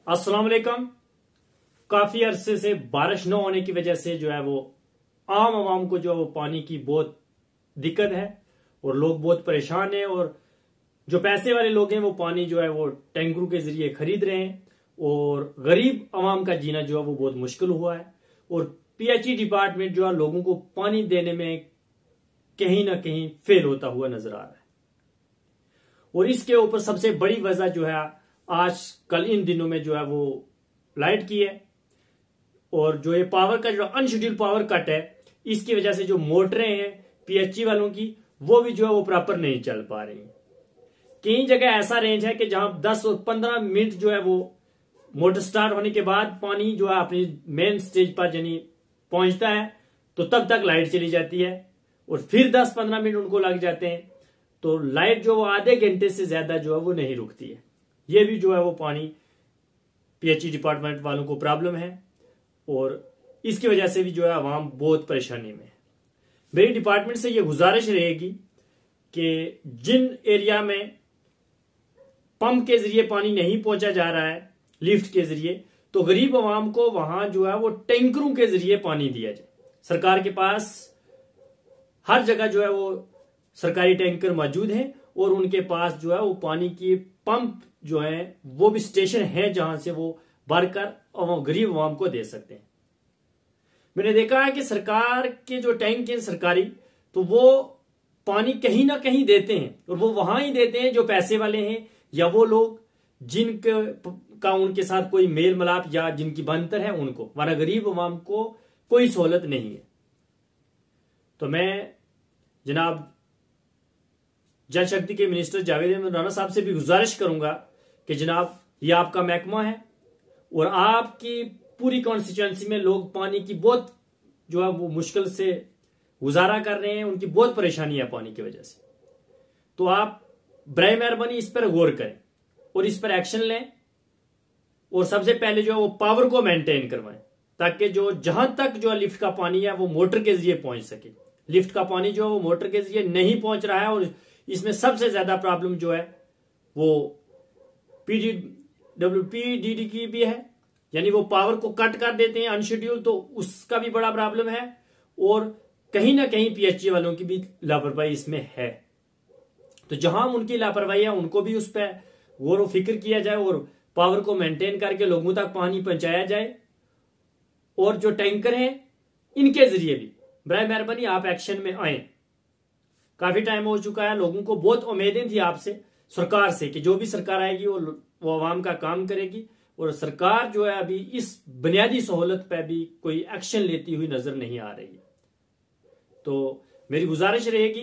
अस्सलाम वालेकुम। काफी अरसे से बारिश न होने की वजह से जो है वो आम आवाम को जो है वो पानी की बहुत दिक्कत है और लोग बहुत परेशान हैं। और जो पैसे वाले लोग हैं वो पानी जो है वो टैंकरों के जरिए खरीद रहे हैं और गरीब आवाम का जीना जो है वो बहुत मुश्किल हुआ है। और पीएचई डिपार्टमेंट जो है लोगों को पानी देने में कहीं ना कहीं फेल होता हुआ नजर आ रहा है। और इसके ऊपर सबसे बड़ी वजह जो है आज कल इन दिनों में जो है वो लाइट की है। और जो ये पावर का जो अनशेड्यूल पावर कट है इसकी वजह से जो मोटरें हैं पीएचई वालों की वो भी जो है वो प्रॉपर नहीं चल पा रही। कई जगह ऐसा रेंज है कि जहां 10 और 15 मिनट जो है वो मोटर स्टार्ट होने के बाद पानी जो है अपनी मेन स्टेज पर यानी पहुंचता है तो तब तक लाइट चली जाती है और फिर 10-15 मिनट उनको लग जाते हैं तो लाइट जो वो आधे घंटे से ज्यादा जो है वो नहीं रुकती है। ये भी जो है वो पानी पीएचई डिपार्टमेंट वालों को प्रॉब्लम है और इसकी वजह से भी जो है आवाम बहुत परेशानी में है। मेरी डिपार्टमेंट से ये गुजारिश रहेगी कि जिन एरिया में पंप के जरिए पानी नहीं पहुंचा जा रहा है लिफ्ट के जरिए तो गरीब आवाम को वहां जो है वो टैंकरों के जरिए पानी दिया जाए। सरकार के पास हर जगह जो है वो सरकारी टैंकर मौजूद हैं और उनके पास जो है वो पानी की पंप जो है वो भी स्टेशन है जहां से वो भरकर गरीब आवाम को दे सकते हैं। मैंने देखा है कि सरकार के जो टैंक हैं सरकारी तो वो पानी कहीं ना कहीं देते हैं और वो वहां ही देते हैं जो पैसे वाले हैं या वो लोग जिनका उनके साथ कोई मेल मिलाप या जिनकी बनतर है उनको, वरना गरीब आवाम को कोई सहूलत नहीं है। तो मैं जनाब जल शक्ति के मिनिस्टर जावेद अहमद राणा साहब से भी गुजारिश करूंगा कि जनाब ये आपका महकमा है और आपकी पूरी कॉन्स्टिट्यूएंसी में लोग पानी की बहुत जो है वो मुश्किल से गुजारा कर रहे हैं, उनकी बहुत परेशानी है पानी की वजह से। तो आप बराए मेहरबानी इस पर गौर करें और इस पर एक्शन लें और सबसे पहले जो है वो पावर को मेंटेन करवाएं ताकि जो जहां तक जो लिफ्ट का पानी है वो मोटर के जरिए पहुंच सके। लिफ्ट का पानी जो है वो मोटर के जरिए नहीं पहुंच रहा है और इसमें सबसे ज्यादा प्रॉब्लम जो है वो पीडीडी की भी है, यानी वो पावर को कट कर देते हैं अनशेड्यूल, तो उसका भी बड़ा प्रॉब्लम है। और कहीं ना कहीं पीएचई वालों की भी लापरवाही इसमें है। तो जहां उनकी लापरवाही है उनको भी उस पर गौर व फिक्र किया जाए और पावर को मेंटेन करके लोगों तक पानी पहुंचाया जाए। और जो टैंकर हैं इनके जरिए भी बराए मेहरबानी आप एक्शन में आए। काफी टाइम हो चुका है, लोगों को बहुत उम्मीदें थी आपसे सरकार से कि जो भी सरकार आएगी वो आवाम का काम करेगी और सरकार जो है अभी इस बुनियादी सहूलत पर भी कोई एक्शन लेती हुई नजर नहीं आ रही है। तो मेरी गुजारिश रहेगी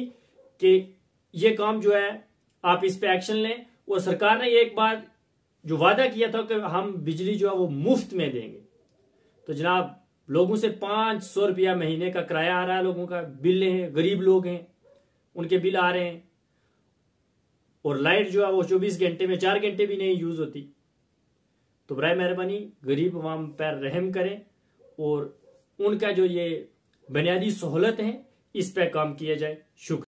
कि ये काम जो है आप इस पे एक्शन लें। और सरकार ने एक बार जो वादा किया था कि हम बिजली जो है वो मुफ्त में देंगे, तो जनाब लोगों से 500 रुपया महीने का किराया आ रहा है, लोगों का बिल है, गरीब लोग हैं उनके बिल आ रहे हैं और लाइट जो है वो 24 घंटे में 4 घंटे भी नहीं यूज होती। तो बराए मेहरबानी गरीब आवाम पर रहम करें और उनका जो ये बुनियादी सहूलत है इस पर काम किया जाए। शुक्रिया।